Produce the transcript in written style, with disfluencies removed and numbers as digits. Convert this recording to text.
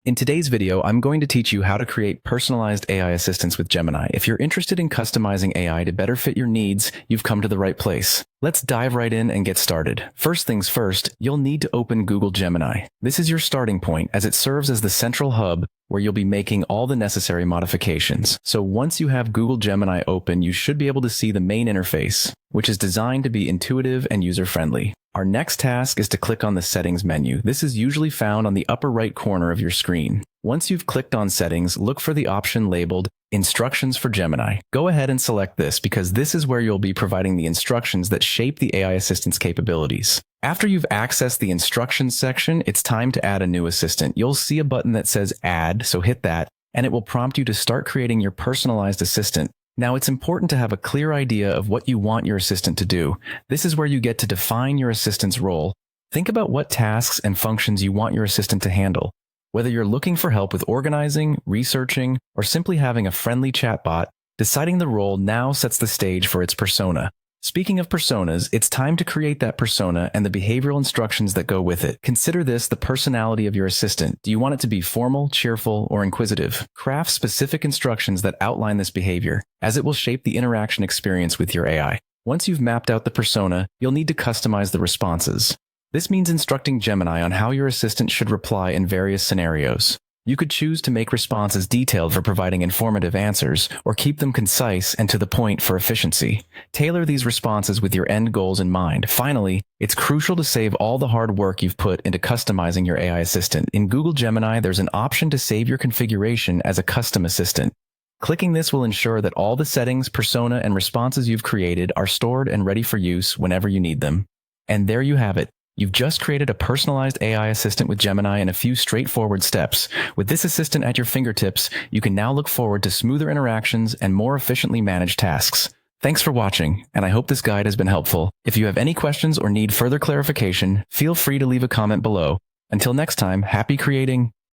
In today's video, I'm going to teach you how to create personalized AI assistants with Gemini. If you're interested in customizing AI to better fit your needs, you've come to the right place. Let's dive right in and get started. First things first, you'll need to open Google Gemini. This is your starting point as it serves as the central hub where you'll be making all the necessary modifications. So once you have Google Gemini open, you should be able to see the main interface, which is designed to be intuitive and user-friendly. Our next task is to click on the Settings menu. This is usually found on the upper right corner of your screen. Once you've clicked on Settings, look for the option labeled Instructions for Gemini. Go ahead and select this because this is where you'll be providing the instructions that shape the AI assistant's capabilities. After you've accessed the instructions section, it's time to add a new assistant. You'll see a button that says Add, so hit that, and it will prompt you to start creating your personalized assistant. Now, it's important to have a clear idea of what you want your assistant to do. This is where you get to define your assistant's role. Think about what tasks and functions you want your assistant to handle. Whether you're looking for help with organizing, researching, or simply having a friendly chatbot, deciding the role now sets the stage for its persona. Speaking of personas, it's time to create that persona and the behavioral instructions that go with it. Consider this the personality of your assistant. Do you want it to be formal, cheerful, or inquisitive? Craft specific instructions that outline this behavior, as it will shape the interaction experience with your AI. Once you've mapped out the persona, you'll need to customize the responses. This means instructing Gemini on how your assistant should reply in various scenarios. You could choose to make responses detailed for providing informative answers, or keep them concise and to the point for efficiency. Tailor these responses with your end goals in mind. Finally, it's crucial to save all the hard work you've put into customizing your AI assistant. In Google Gemini, there's an option to save your configuration as a custom assistant. Clicking this will ensure that all the settings, persona, and responses you've created are stored and ready for use whenever you need them. And there you have it. You've just created a personalized AI assistant with Gemini in a few straightforward steps. With this assistant at your fingertips, you can now look forward to smoother interactions and more efficiently managed tasks. Thanks for watching, and I hope this guide has been helpful. If you have any questions or need further clarification, feel free to leave a comment below. Until next time, happy creating,